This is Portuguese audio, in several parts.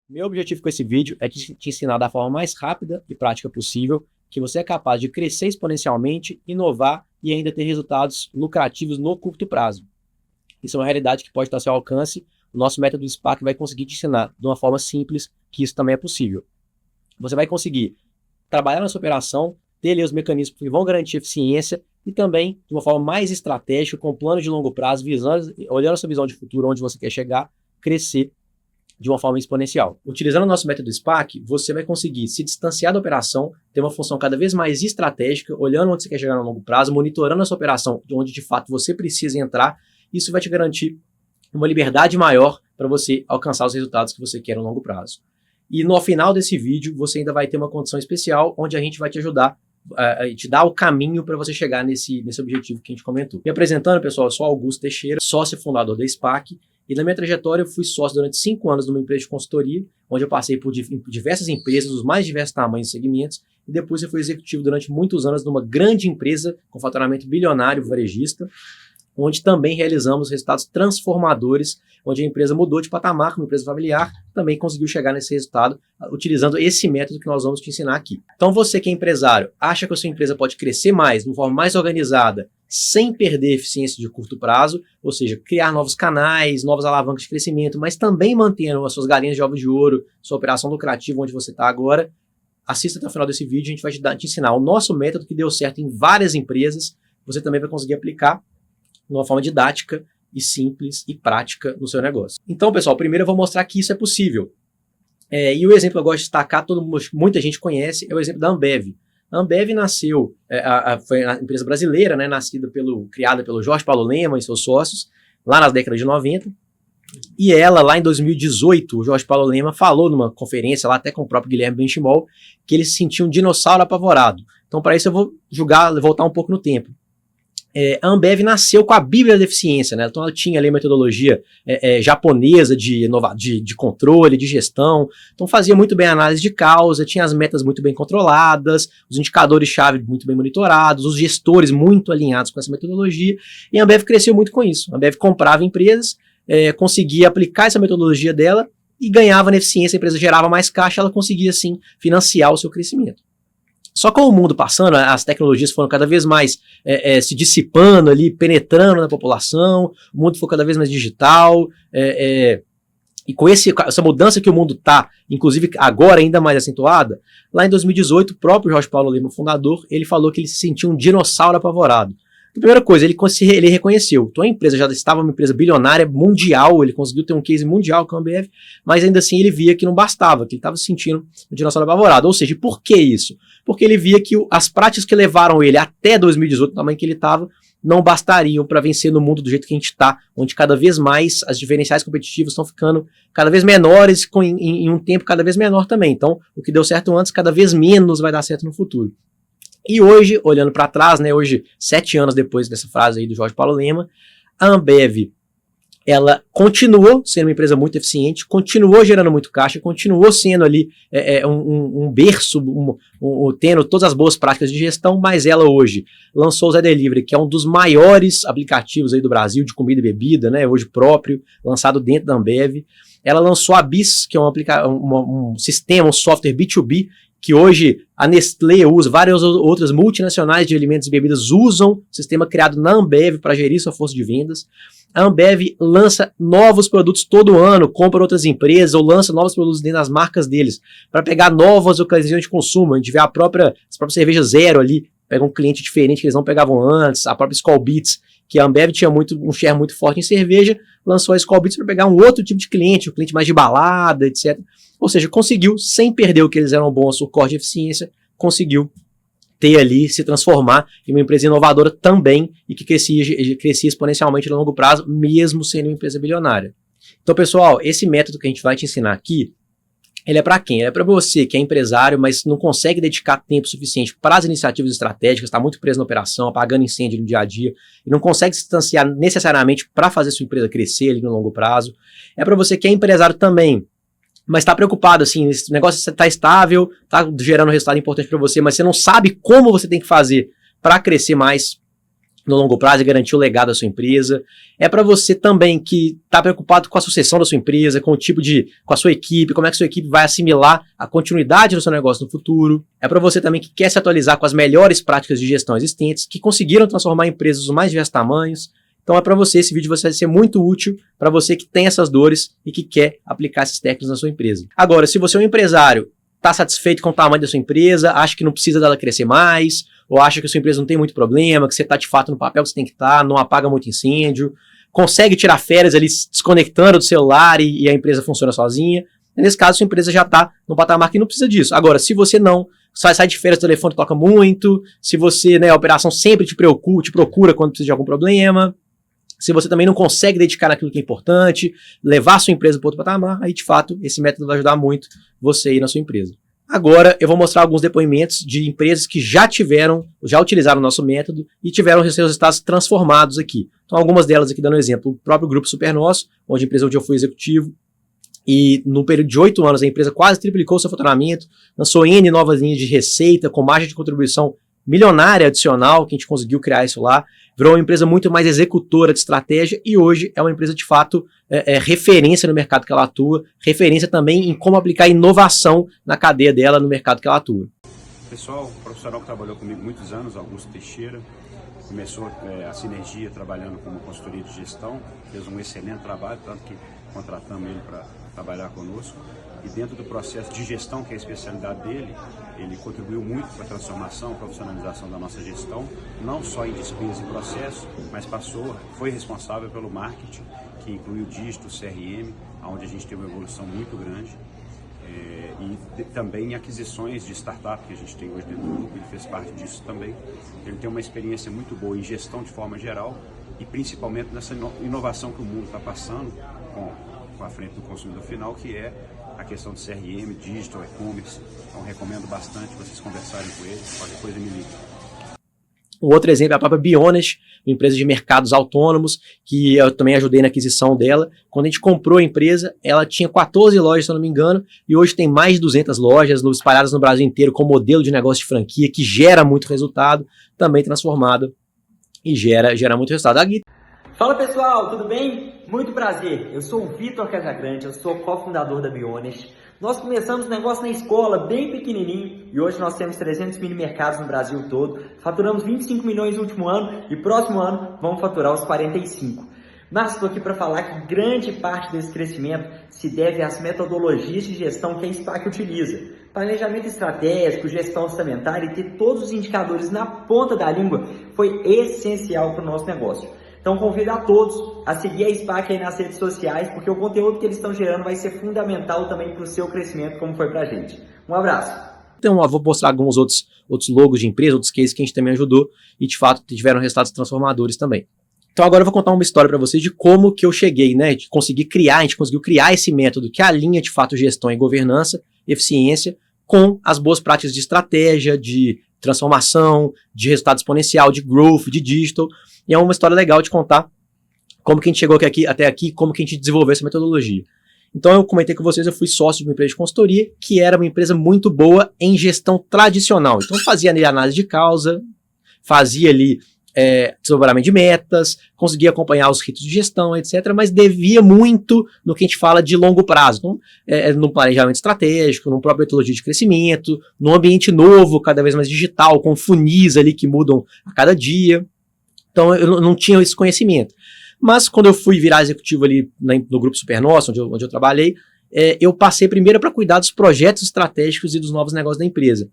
Meu objetivo com esse vídeo é te ensinar da forma mais rápida e prática possível que você é capaz de crescer exponencialmente, inovar e ainda ter resultados lucrativos no curto prazo. Isso é uma realidade que pode estar ao seu alcance. O nosso método Spark vai conseguir te ensinar de uma forma simples que isso também é possível. Você vai conseguir trabalhar na sua operação, ter ali os mecanismos que vão garantir eficiência e também de uma forma mais estratégica, com planos de longo prazo, olhando a sua visão de futuro, onde você quer chegar, crescer de uma forma exponencial. Utilizando o nosso método Spark, você vai conseguir se distanciar da operação, ter uma função cada vez mais estratégica, olhando onde você quer chegar no longo prazo, monitorando a sua operação, de onde de fato você precisa entrar. Isso vai te garantir uma liberdade maior para você alcançar os resultados que você quer no longo prazo. E no final desse vídeo, você ainda vai ter uma condição especial, onde a gente vai te ajudar, te dar o caminho para você chegar nesse objetivo que a gente comentou. Me apresentando, pessoal, eu sou Augusto Teixeira, sócio fundador da Spark. E na minha trajetória eu fui sócio durante 5 anos numa empresa de consultoria, onde eu passei por diversas empresas, dos mais diversos tamanhos e segmentos, e depois eu fui executivo durante muitos anos numa grande empresa com faturamento bilionário varejista, onde também realizamos resultados transformadores, onde a empresa mudou de patamar, como empresa familiar, também conseguiu chegar nesse resultado utilizando esse método que nós vamos te ensinar aqui. Então você que é empresário, acha que a sua empresa pode crescer mais, de uma forma mais organizada, sem perder eficiência de curto prazo, ou seja, criar novos canais, novas alavancas de crescimento, mas também mantendo as suas galinhas de ovos de ouro, sua operação lucrativa onde você está agora, assista até o final desse vídeo, a gente vai te ensinar o nosso método que deu certo em várias empresas, você também vai conseguir aplicar de uma forma didática e simples e prática no seu negócio. Então, pessoal, primeiro eu vou mostrar que isso é possível. E o exemplo que eu gosto de destacar, muita gente conhece, é o exemplo da Ambev. A Ambev nasceu, foi uma empresa brasileira, né, criada pelo Jorge Paulo Lemann e seus sócios, lá nas décadas de 90. E ela, lá em 2018, o Jorge Paulo Lemann falou numa conferência, lá até com o próprio Guilherme Benchimol, que ele se sentia um dinossauro apavorado. Então, para isso eu vou voltar um pouco no tempo. A Ambev nasceu com a Bíblia da Eficiência, né? Então ela tinha ali a metodologia japonesa de controle, de gestão, então fazia muito bem a análise de causa, tinha as metas muito bem controladas, os indicadores-chave muito bem monitorados, os gestores muito alinhados com essa metodologia, e a Ambev cresceu muito com isso. A Ambev comprava empresas, conseguia aplicar essa metodologia dela e ganhava na eficiência, a empresa gerava mais caixa, ela conseguia sim financiar o seu crescimento. Só com o mundo passando, as tecnologias foram cada vez mais se dissipando ali, penetrando na população, o mundo foi cada vez mais digital, e com essa mudança que o mundo está, inclusive agora ainda mais acentuada, lá em 2018, o próprio Jorge Paulo Lemann, fundador, ele falou que ele se sentia um dinossauro apavorado. A primeira coisa, ele reconheceu, então a empresa já estava uma empresa bilionária mundial, ele conseguiu ter um case mundial com a Ambev, mas ainda assim ele via que não bastava, que ele estava se sentindo um dinossauro apavorado. Ou seja, por que isso? Porque ele via que as práticas que levaram ele até 2018, no tamanho que ele estava, não bastariam para vencer no mundo do jeito que a gente está, onde cada vez mais as diferenciais competitivos estão ficando cada vez menores, em um tempo cada vez menor também. Então, o que deu certo antes, cada vez menos vai dar certo no futuro. E hoje, olhando para trás, né, hoje, 7 anos depois dessa frase aí do Jorge Paulo Lemann, a Ambev, ela continuou sendo uma empresa muito eficiente, continuou gerando muito caixa, continuou sendo ali um berço, tendo todas as boas práticas de gestão, mas ela hoje lançou o Zé Delivery, que é um dos maiores aplicativos aí do Brasil de comida e bebida, né, hoje próprio, lançado dentro da Ambev. Ela lançou a BIS, que é um sistema, um software B2B, que hoje a Nestlé usa, várias outras multinacionais de alimentos e bebidas usam o sistema criado na Ambev para gerir sua força de vendas. A Ambev lança novos produtos todo ano, compra outras empresas ou lança novos produtos dentro das marcas deles para pegar novas ocasiões de consumo. A gente vê as próprias cervejas Zero ali, pega um cliente diferente que eles não pegavam antes, a própria Skol Beats, que a Ambev tinha um share muito forte em cerveja, lançou a Skol Beats para pegar um outro tipo de cliente, um cliente mais de balada, etc. Ou seja, conseguiu, sem perder o que eles eram bons, o core de eficiência, conseguiu ter ali, se transformar em uma empresa inovadora também e que crescia exponencialmente no longo prazo, mesmo sendo uma empresa bilionária. Então, pessoal, esse método que a gente vai te ensinar aqui, ele é para quem? Ele é para você que é empresário, mas não consegue dedicar tempo suficiente para as iniciativas estratégicas, está muito preso na operação, apagando incêndio no dia a dia, e não consegue se distanciar necessariamente para fazer sua empresa crescer ali no longo prazo. É para você que é empresário também, mas está preocupado, assim, esse negócio está estável, está gerando um resultado importante para você, mas você não sabe como você tem que fazer para crescer mais no longo prazo e garantir o legado da sua empresa. É para você também que está preocupado com a sucessão da sua empresa, com a sua equipe, como é que a sua equipe vai assimilar a continuidade do seu negócio no futuro. É para você também que quer se atualizar com as melhores práticas de gestão existentes, que conseguiram transformar empresas dos mais diversos tamanhos. Então é para você, esse vídeo vai ser muito útil para você que tem essas dores e que quer aplicar essas técnicas na sua empresa. Agora, se você é um empresário, está satisfeito com o tamanho da sua empresa, acha que não precisa dela crescer mais, ou acha que a sua empresa não tem muito problema, que você está de fato no papel que você tem que estar, não apaga muito incêndio, consegue tirar férias ali desconectando do celular e a empresa funciona sozinha. Nesse caso, sua empresa já está no patamar que não precisa disso. Agora, se você não sai de férias, o telefone toca muito, se você, a operação sempre te procura quando precisa de algum problema, se você também não consegue dedicar naquilo que é importante, levar a sua empresa para outro patamar, aí de fato esse método vai ajudar muito você aí na sua empresa. Agora eu vou mostrar alguns depoimentos de empresas que já utilizaram o nosso método e tiveram seus resultados transformados aqui. Então algumas delas aqui dando um exemplo, o próprio Grupo Supernosso, onde a empresa onde eu fui executivo, e no período de 8 anos a empresa quase triplicou seu faturamento, lançou N novas linhas de receita, com margem de contribuição milionária adicional, que a gente conseguiu criar isso lá, virou uma empresa muito mais executora de estratégia e hoje é uma empresa de fato referência no mercado que ela atua, referência também em como aplicar inovação na cadeia dela no mercado que ela atua. Pessoal, um profissional que trabalhou comigo muitos anos, Augusto Teixeira, começou a Sinergia trabalhando como consultoria de gestão, fez um excelente trabalho, tanto que contratamos ele para trabalhar conosco. E dentro do processo de gestão, que é a especialidade dele, ele contribuiu muito para a transformação, profissionalização da nossa gestão, não só em despesa e processo, mas foi responsável pelo marketing, que inclui o dígito, o CRM, onde a gente teve uma evolução muito grande, e também em aquisições de startup que a gente tem hoje dentro do grupo, ele fez parte disso também. Ele tem uma experiência muito boa em gestão de forma geral e principalmente nessa inovação que o mundo está passando com a frente do consumidor final, que é a questão de CRM, digital, e-commerce. Então recomendo bastante vocês conversarem com ele, qualquer coisa me ligue. Um outro exemplo é a própria Bionest, uma empresa de mercados autônomos, que eu também ajudei na aquisição dela. Quando a gente comprou a empresa, ela tinha 14 lojas, se eu não me engano, e hoje tem mais de 200 lojas espalhadas no Brasil inteiro, com modelo de negócio de franquia, que gera muito resultado, também transformado, e gera muito resultado. Fala pessoal, tudo bem? Muito prazer, eu sou o Vitor Casagrande, eu sou cofundador da Bionest. Nós começamos o negócio na escola, bem pequenininho, e hoje nós temos 300 mini mercados no Brasil todo, faturamos 25 milhões no último ano, e próximo ano vamos faturar os 45. Mas estou aqui para falar que grande parte desse crescimento se deve às metodologias de gestão que a SPAC utiliza. Planejamento estratégico, gestão orçamentária e ter todos os indicadores na ponta da língua foi essencial para o nosso negócio. Então convido a todos a seguir a SPAC aí nas redes sociais, porque o conteúdo que eles estão gerando vai ser fundamental também para o seu crescimento, como foi para a gente. Um abraço! Então, eu vou mostrar alguns outros logos de empresa, outros cases que a gente também ajudou e de fato tiveram resultados transformadores também. Então agora eu vou contar uma história para vocês de como que eu cheguei, a gente conseguiu criar esse método que alinha de fato gestão e governança, eficiência, com as boas práticas de estratégia, de transformação, de resultado exponencial, de growth, de digital. E é uma história legal de contar como que a gente chegou até aqui, como que a gente desenvolveu essa metodologia. Então eu comentei com vocês, eu fui sócio de uma empresa de consultoria, que era uma empresa muito boa em gestão tradicional. Então fazia ali análise de causa, fazia ali desdobramento de metas, conseguia acompanhar os ritos de gestão, etc., mas devia muito no que a gente fala de longo prazo. Então, no planejamento estratégico, no próprio metodologia de crescimento, num ambiente novo, cada vez mais digital, com funis ali que mudam a cada dia. Então, eu não tinha esse conhecimento. Mas, quando eu fui virar executivo ali no Grupo Supernosso, onde eu trabalhei, eu passei primeiro para cuidar dos projetos estratégicos e dos novos negócios da empresa.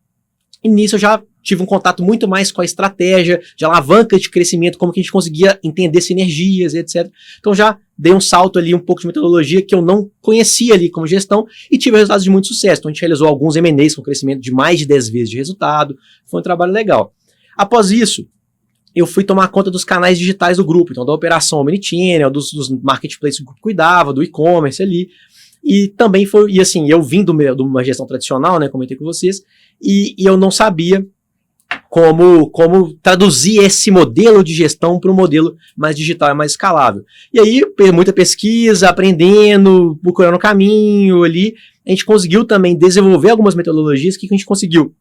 E nisso eu já tive um contato muito mais com a estratégia, de alavanca de crescimento, como que a gente conseguia entender sinergias, etc. Então já dei um salto ali, um pouco de metodologia que eu não conhecia ali como gestão e tive resultados de muito sucesso. Então a gente realizou alguns M&As com crescimento de mais de 10 vezes de resultado. Foi um trabalho legal. Após isso, eu fui tomar conta dos canais digitais do grupo, então da operação omnichannel, dos marketplaces que o grupo cuidava, do e-commerce ali. E também foi, e assim, eu vim de uma gestão tradicional, né, comentei com vocês, e eu não sabia como traduzir esse modelo de gestão para um modelo mais digital e mais escalável. E aí, muita pesquisa, aprendendo, procurando o caminho ali, a gente conseguiu também desenvolver algumas metodologias que a gente conseguiu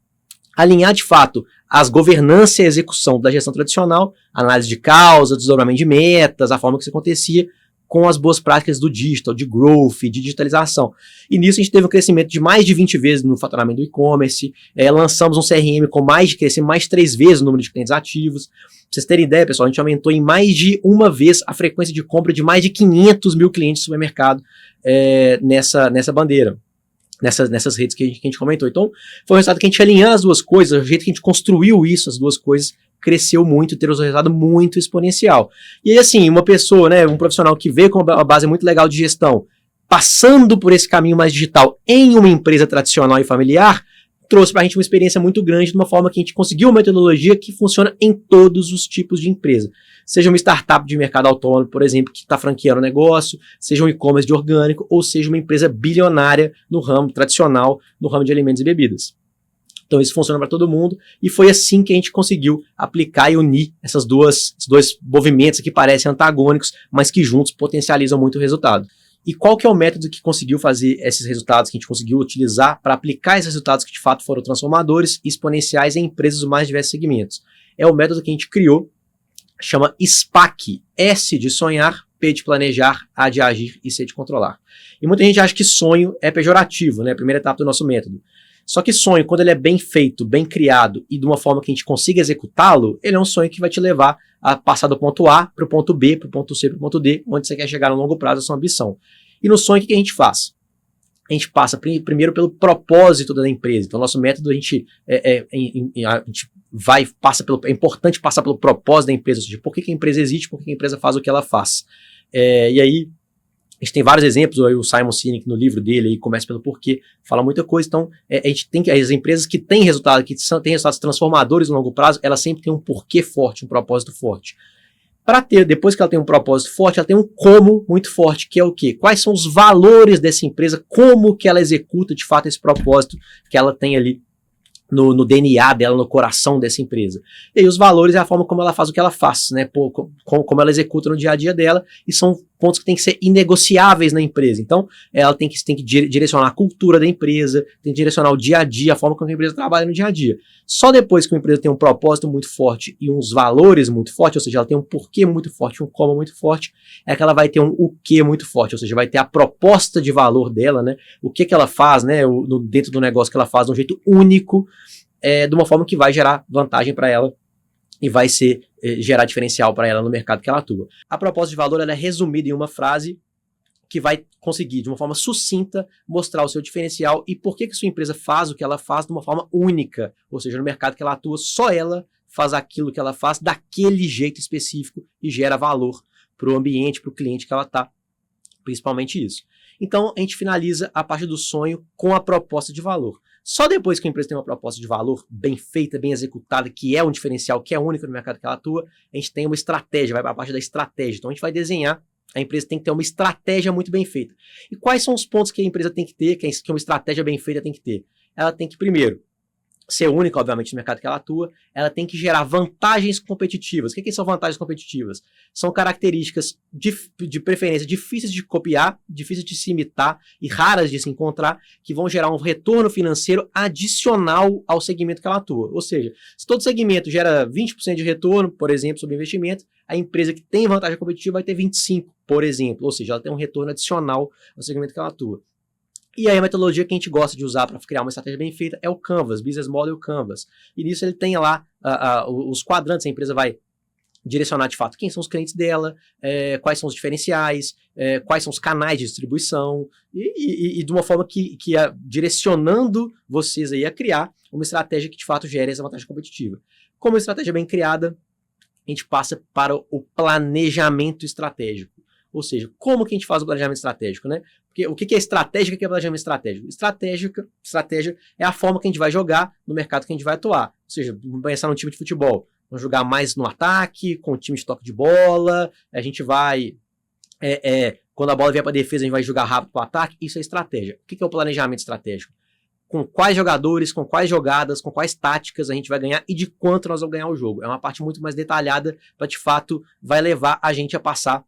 alinhar de fato as governança e a execução da gestão tradicional, análise de causa, desdobramento de metas, a forma que isso acontecia, com as boas práticas do digital, de growth, de digitalização. E nisso a gente teve um crescimento de mais de 20 vezes no faturamento do e-commerce, lançamos um CRM com crescemos mais de 3 vezes o número de clientes ativos. Pra vocês terem ideia, pessoal, a gente aumentou em mais de uma vez a frequência de compra de mais de 500 mil clientes do supermercado nessa bandeira. Nessas redes que a gente comentou. Então, foi um resultado que a gente alinhando as duas coisas, o jeito que a gente construiu isso, as duas coisas, cresceu muito, teve um resultado muito exponencial. E aí, assim, uma pessoa, né, um profissional que veio com uma base muito legal de gestão, passando por esse caminho mais digital em uma empresa tradicional e familiar, trouxe pra gente uma experiência muito grande, de uma forma que a gente conseguiu uma metodologia que funciona em todos os tipos de empresa. Seja uma startup de mercado autônomo, por exemplo, que está franqueando o negócio, seja um e-commerce de orgânico, ou seja uma empresa bilionária no ramo tradicional, no ramo de alimentos e bebidas. Então isso funciona para todo mundo, e foi assim que a gente conseguiu aplicar e unir esses dois movimentos que parecem antagônicos, mas que juntos potencializam muito o resultado. E qual que é o método que conseguiu fazer esses resultados, que a gente conseguiu utilizar para aplicar esses resultados que de fato foram transformadores e exponenciais em empresas dos mais diversos segmentos? É o método que a gente criou, chama SPAC, S de sonhar, P de planejar, A de agir e C de controlar. E muita gente acha que sonho é pejorativo, né? A primeira etapa do nosso método. Só que sonho, quando ele é bem feito, bem criado e de uma forma que a gente consiga executá-lo, ele é um sonho que vai te levar a passar do ponto A para o ponto B, para o ponto C, para o ponto D, onde você quer chegar no longo prazo, a sua ambição. E no sonho, o que a gente faz? A gente passa primeiro pelo propósito da empresa. Então, nosso método, a gente é importante passar pelo propósito da empresa, ou seja, por que a empresa existe, por que a empresa faz o que ela faz. E aí, a gente tem vários exemplos, o Simon Sinek no livro dele aí começa pelo porquê, fala muita coisa. Então, a gente tem que, as empresas que têm resultado, têm resultados transformadores no longo prazo, elas sempre têm um porquê forte, um propósito forte. Depois que ela tem um propósito forte, ela tem um como muito forte, que é o quê? Quais são os valores dessa empresa, como que ela executa de fato esse propósito que ela tem ali no DNA dela, no coração dessa empresa. E aí os valores é a forma como ela faz o que ela faz, né? Como ela executa no dia a dia dela, e são pontos que têm que ser inegociáveis na empresa. Então, ela tem que direcionar a cultura da empresa, tem que direcionar o dia a dia, a forma como a empresa trabalha no dia a dia. Só depois que uma empresa tem um propósito muito forte e uns valores muito fortes, ou seja, ela tem um porquê muito forte, um como muito forte, é que ela vai ter um o que muito forte, ou seja, vai ter a proposta de valor dela, né? O que ela faz, né? Dentro do negócio que ela faz de um jeito único, de uma forma que vai gerar vantagem para ela e vai gerar diferencial para ela no mercado que ela atua. A proposta de valor ela é resumida em uma frase que vai conseguir, de uma forma sucinta, mostrar o seu diferencial e por que sua empresa faz o que ela faz de uma forma única, ou seja, no mercado que ela atua, só ela faz aquilo que ela faz daquele jeito específico e gera valor para o ambiente, para o cliente que ela está, principalmente isso. Então, a gente finaliza a parte do sonho com a proposta de valor. Só depois que a empresa tem uma proposta de valor bem feita, bem executada, que é um diferencial, que é único no mercado que ela atua, a gente tem uma estratégia, vai para a parte da estratégia. Então, a gente vai desenhar, a empresa tem que ter uma estratégia muito bem feita. E quais são os pontos que a empresa tem que ter, que uma estratégia bem feita tem que ter? Ela tem que, primeiro, ser única, obviamente, no mercado que ela atua, ela tem que gerar vantagens competitivas. O que são vantagens competitivas? São características de preferência difíceis de copiar, difíceis de se imitar e raras de se encontrar, que vão gerar um retorno financeiro adicional ao segmento que ela atua. Ou seja, se todo segmento gera 20% de retorno, por exemplo, sobre investimento, a empresa que tem vantagem competitiva vai ter 25%, por exemplo. Ou seja, ela tem um retorno adicional ao segmento que ela atua. E aí a metodologia que a gente gosta de usar para criar uma estratégia bem feita é o Canvas, Business Model Canvas. E nisso ele tem lá os quadrantes, a empresa vai direcionar de fato quem são os clientes dela, quais são os diferenciais, quais são os canais de distribuição, e de uma forma que direcionando vocês aí a criar uma estratégia que de fato gere essa vantagem competitiva. Como uma estratégia bem criada, a gente passa para o planejamento estratégico. Ou seja, como que a gente faz o planejamento estratégico, né? Porque o que é estratégica, o que é planejamento estratégico? Estratégia é a forma que a gente vai jogar no mercado que a gente vai atuar. Ou seja, vamos pensar num time de futebol. Vamos jogar mais no ataque, com o time de toque de bola. A gente vai... quando a bola vier para a defesa, a gente vai jogar rápido para o ataque. Isso é estratégia. O que é o planejamento estratégico? Com quais jogadores, com quais jogadas, com quais táticas a gente vai ganhar e de quanto nós vamos ganhar o jogo. É uma parte muito mais detalhada para, de fato, vai levar a gente a passar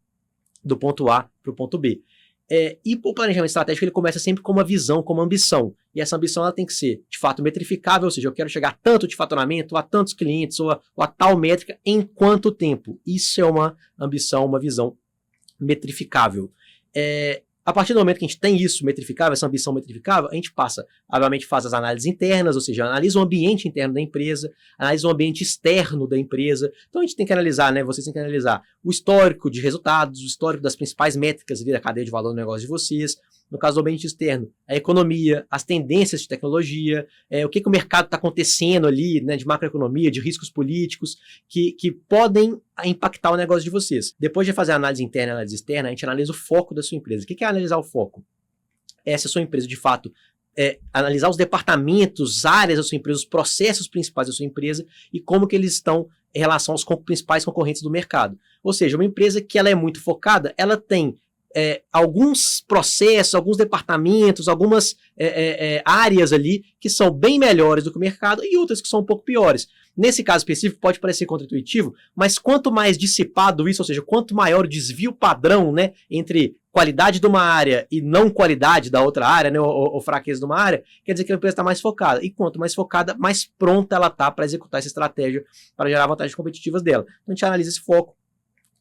do ponto A para o ponto B. E o planejamento estratégico ele começa sempre com uma visão, com uma ambição. E essa ambição ela tem que ser, de fato, metrificável, ou seja, eu quero chegar a tanto de faturamento, a tantos clientes, ou a tal métrica, em quanto tempo. Isso é uma ambição, uma visão metrificável. A partir do momento que a gente tem isso metrificável, essa ambição metrificável, a gente passa, obviamente, faz as análises internas, ou seja, analisa o ambiente interno da empresa, analisa o ambiente externo da empresa. Então a gente tem que analisar, né? Vocês têm que analisar o histórico de resultados, o histórico das principais métricas ali da cadeia de valor do negócio de vocês. No caso do ambiente externo, a economia, as tendências de tecnologia, o que o mercado está acontecendo ali, né, de macroeconomia, de riscos políticos, que podem impactar o negócio de vocês. Depois de fazer a análise interna e a análise externa, a gente analisa o foco da sua empresa. O que é analisar o foco? Se a sua empresa, de fato, analisar os departamentos, áreas da sua empresa, os processos principais da sua empresa e como que eles estão em relação aos principais concorrentes do mercado. Ou seja, uma empresa que ela é muito focada, ela tem alguns processos, alguns departamentos, algumas áreas ali que são bem melhores do que o mercado e outras que são um pouco piores. Nesse caso específico pode parecer contraintuitivo, mas quanto mais dissipado isso, ou seja, quanto maior o desvio padrão, né, entre qualidade de uma área e não qualidade da outra área, né, ou fraqueza de uma área, quer dizer que a empresa está mais focada. E quanto mais focada, mais pronta ela está para executar essa estratégia para gerar vantagens competitivas dela. Então a gente analisa esse foco.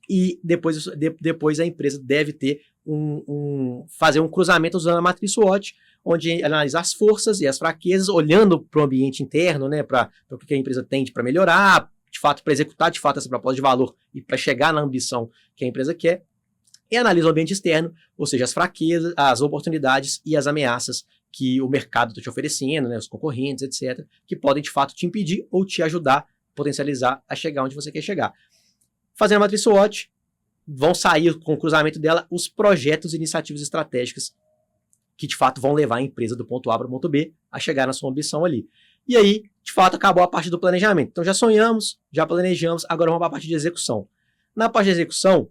E depois a empresa deve ter fazer um cruzamento usando a matriz SWOT, onde analisa as forças e as fraquezas, olhando para o ambiente interno, né, para o que a empresa tem para melhorar, de fato, para executar de fato essa proposta de valor e para chegar na ambição que a empresa quer, e analisa o ambiente externo, ou seja, as fraquezas, as oportunidades e as ameaças que o mercado está te oferecendo, né, os concorrentes, etc., que podem de fato te impedir ou te ajudar, potencializar a chegar onde você quer chegar. Fazendo a matriz SWOT, vão sair com o cruzamento dela os projetos e iniciativas estratégicas que de fato vão levar a empresa do ponto A para o ponto B a chegar na sua ambição ali. E aí, de fato, acabou a parte do planejamento. Então já sonhamos, já planejamos, agora vamos para a parte de execução. Na parte de execução,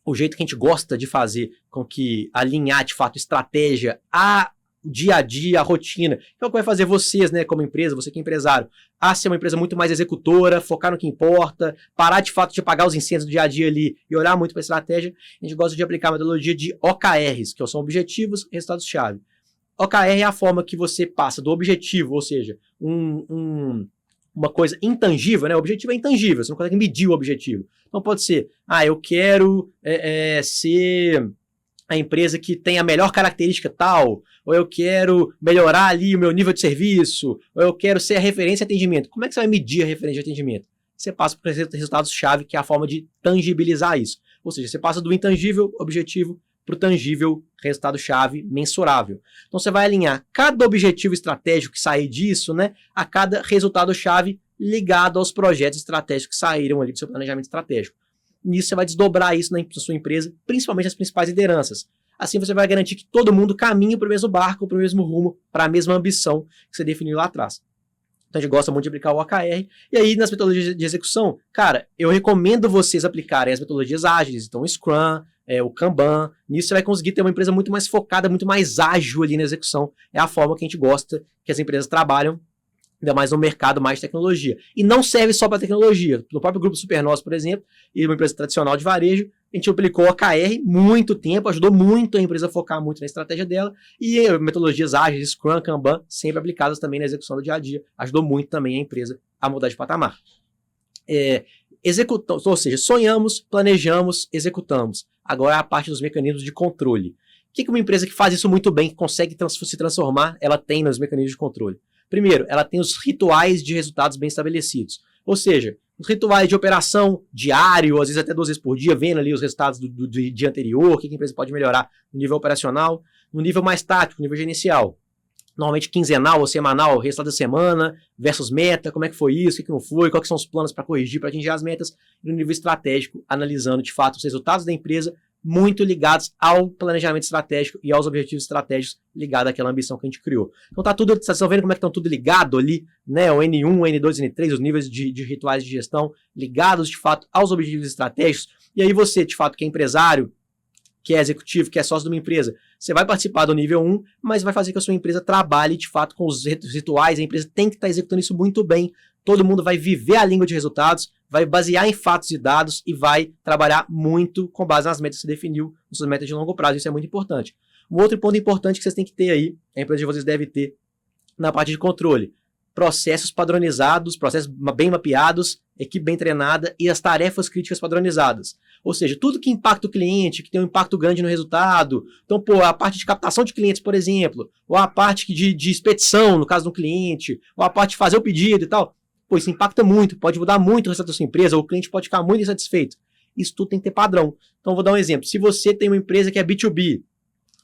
o jeito que a gente gosta de fazer com que alinhar de fato estratégia a dia a dia, a rotina, que é o que vai fazer vocês, né, como empresa, você que é empresário, a ser uma empresa muito mais executora, focar no que importa, parar de fato de pagar os incêndios do dia a dia ali e olhar muito para a estratégia. A gente gosta de aplicar a metodologia de OKRs, que são objetivos e resultados-chave. OKR é a forma que você passa do objetivo, ou seja, uma coisa intangível, né? O objetivo é intangível, você não consegue medir o objetivo. Então pode ser, eu quero ser a empresa que tem a melhor característica tal, ou eu quero melhorar ali o meu nível de serviço, ou eu quero ser a referência de atendimento. Como é que você vai medir a referência de atendimento? Você passa por resultados-chave, que é a forma de tangibilizar isso. Ou seja, você passa do intangível, objetivo, para o tangível, resultado-chave, mensurável. Então você vai alinhar cada objetivo estratégico que sair disso, né, a cada resultado-chave ligado aos projetos estratégicos que saíram ali do seu planejamento estratégico. Nisso você vai desdobrar isso na sua empresa, principalmente as principais lideranças. Assim você vai garantir que todo mundo caminhe para o mesmo barco, para o mesmo rumo, para a mesma ambição que você definiu lá atrás. Então a gente gosta muito de aplicar o OKR. E aí nas metodologias de execução, cara, eu recomendo vocês aplicarem as metodologias ágeis, então o Scrum, o Kanban. Nisso você vai conseguir ter uma empresa muito mais focada, muito mais ágil ali na execução. É a forma que a gente gosta que as empresas trabalham, ainda mais no mercado mais de tecnologia. E não serve só para tecnologia. No próprio Grupo Supernós, por exemplo, e uma empresa tradicional de varejo, a gente aplicou o OKR muito tempo, ajudou muito a empresa a focar muito na estratégia dela, e metodologias ágeis, Scrum, Kanban, sempre aplicadas também na execução do dia a dia, ajudou muito também a empresa a mudar de patamar. Ou seja, sonhamos, planejamos, executamos. Agora é a parte dos mecanismos de controle. O que uma empresa que faz isso muito bem, que consegue se transformar, ela tem nos mecanismos de controle? Primeiro, ela tem os rituais de resultados bem estabelecidos. Ou seja, os rituais de operação diário, às vezes até 2 vezes por dia, vendo ali os resultados do dia anterior, o que a empresa pode melhorar no nível operacional, no nível mais tático, no nível gerencial. Normalmente quinzenal ou semanal, resultado da semana, versus meta, como é que foi isso, o que não foi, quais são os planos para corrigir, para atingir as metas, e no nível estratégico, analisando de fato os resultados da empresa, muito ligados ao planejamento estratégico e aos objetivos estratégicos ligados àquela ambição que a gente criou. Então tá tudo, vocês estão vendo como é que estão tudo ligado ali, né? O N1, N2, N3, os níveis de rituais de gestão ligados de fato aos objetivos estratégicos. E aí você, de fato, que é empresário, que é executivo, que é sócio de uma empresa, você vai participar do nível 1, mas vai fazer que a sua empresa trabalhe de fato com os rituais. A empresa tem que estar executando isso muito bem. Todo mundo vai viver a língua de resultados, vai basear em fatos e dados e vai trabalhar muito com base nas metas que você definiu, nas suas metas de longo prazo. Isso é muito importante. Um outro ponto importante que vocês têm que ter aí, a empresa de vocês deve ter, na parte de controle. Processos padronizados, processos bem mapeados, equipe bem treinada e as tarefas críticas padronizadas. Ou seja, tudo que impacta o cliente, que tem um impacto grande no resultado. Então, pô, a parte de captação de clientes, por exemplo, ou a parte de expedição, no caso do cliente, ou a parte de fazer o pedido e tal. Pô, isso impacta muito, pode mudar muito o resultado da sua empresa, ou o cliente pode ficar muito insatisfeito. Isso tudo tem que ter padrão. Então, vou dar um exemplo. Se você tem uma empresa que é B2B,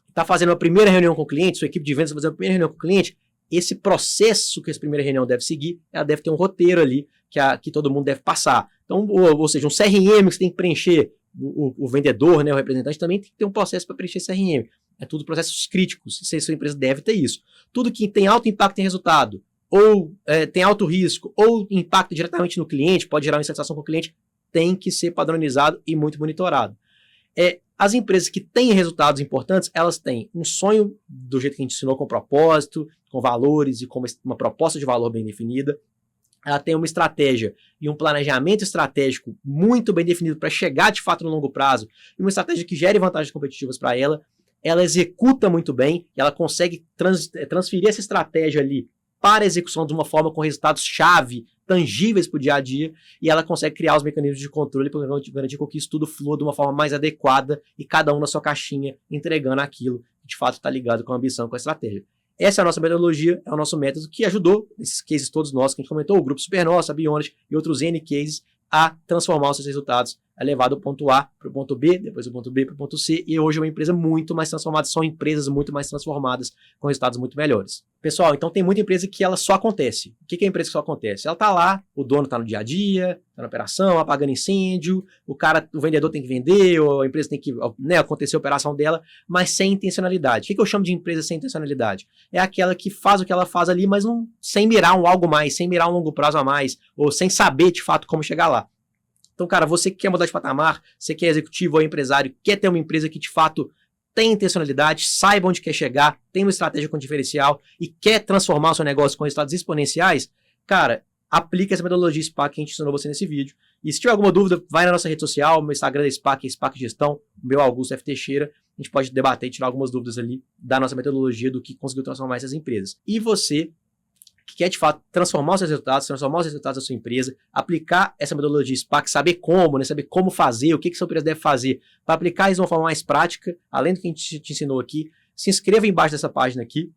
está fazendo a primeira reunião com o cliente, sua equipe de vendas está fazendo a primeira reunião com o cliente, esse processo que essa primeira reunião deve seguir, ela deve ter um roteiro ali que todo mundo deve passar. Então, ou seja, um CRM que você tem que preencher, o vendedor, né, o representante também tem que ter um processo para preencher CRM. É tudo processos críticos, e a sua empresa deve ter isso. Tudo que tem alto impacto em resultado, ou tem alto risco, ou impacta diretamente no cliente, pode gerar uma insatisfação com o cliente, tem que ser padronizado e muito monitorado. As empresas que têm resultados importantes, elas têm um sonho do jeito que a gente ensinou, com propósito, com valores e com uma proposta de valor bem definida. Ela tem uma estratégia e um planejamento estratégico muito bem definido para chegar de fato no longo prazo, e uma estratégia que gere vantagens competitivas para ela. Ela executa muito bem, e ela consegue transferir essa estratégia ali para a execução de uma forma com resultados-chave, tangíveis para o dia a dia, e ela consegue criar os mecanismos de controle para garantir que isso tudo flua de uma forma mais adequada e cada um na sua caixinha entregando aquilo que de fato está ligado com a ambição, com a estratégia. Essa é a nossa metodologia, é o nosso método que ajudou, esses cases todos nossos que a gente comentou, o Grupo Supernossa, a Bionity e outros N cases, a transformar os seus resultados, a levar do ponto A para o ponto B, depois do ponto B para o ponto C, e hoje é uma empresa muito mais transformada, são empresas muito mais transformadas, com resultados muito melhores. Pessoal, então tem muita empresa que ela só acontece. O que é a empresa que só acontece? Ela está lá, o dono está no dia a dia, está na operação, apagando incêndio, o vendedor tem que vender, ou a empresa tem que, né, acontecer a operação dela, mas sem intencionalidade. O que eu chamo de empresa sem intencionalidade? É aquela que faz o que ela faz ali, mas sem mirar um algo mais, sem mirar um longo prazo a mais, ou sem saber de fato como chegar lá. Então, cara, você que quer mudar de patamar, você que é executivo ou empresário, quer ter uma empresa que de fato tem intencionalidade, saiba onde quer chegar, tem uma estratégia com diferencial e quer transformar o seu negócio com resultados exponenciais, cara, aplica essa metodologia SPAC que a gente ensinou você nesse vídeo. E se tiver alguma dúvida, vai na nossa rede social, meu Instagram é SPAC Gestão, o meu Augusto F. Teixeira, a gente pode debater e tirar algumas dúvidas ali da nossa metodologia, do que conseguiu transformar essas empresas. E você que quer de fato transformar os seus resultados, transformar os resultados da sua empresa, aplicar essa metodologia SPAC, saber como, né, saber como fazer, o que sua empresa deve fazer, para aplicar isso de uma forma mais prática, além do que a gente te ensinou aqui, se inscreva embaixo dessa página aqui.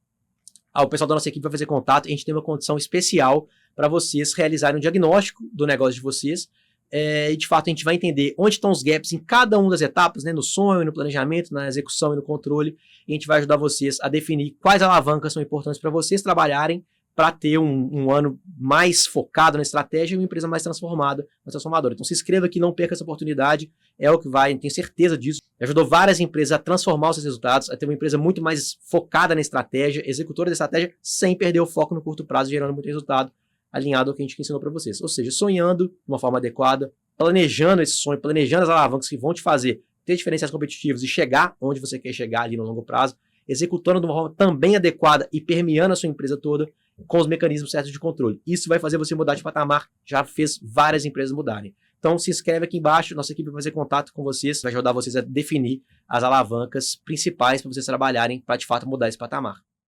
O pessoal da nossa equipe vai fazer contato, a gente tem uma condição especial para vocês realizarem um diagnóstico do negócio de vocês, e de fato a gente vai entender onde estão os gaps em cada uma das etapas, né, no sonho, no planejamento, na execução e no controle, e a gente vai ajudar vocês a definir quais alavancas são importantes para vocês trabalharem para ter um ano mais focado na estratégia e uma empresa mais transformada, mais transformadora. Então se inscreva aqui, não perca essa oportunidade, é o que vai, tenho certeza disso. Ajudou várias empresas a transformar os seus resultados, a ter uma empresa muito mais focada na estratégia, executora da estratégia, sem perder o foco no curto prazo, gerando muito resultado, alinhado ao que a gente ensinou para vocês. Ou seja, sonhando de uma forma adequada, planejando esse sonho, planejando as alavancas que vão te fazer ter diferenciais competitivos e chegar onde você quer chegar ali no longo prazo, executando de uma forma também adequada e permeando a sua empresa toda, com os mecanismos certos de controle. Isso vai fazer você mudar de patamar, já fez várias empresas mudarem. Então se inscreve aqui embaixo, nossa equipe vai fazer contato com vocês, vai ajudar vocês a definir as alavancas principais para vocês trabalharem para de fato mudar esse patamar.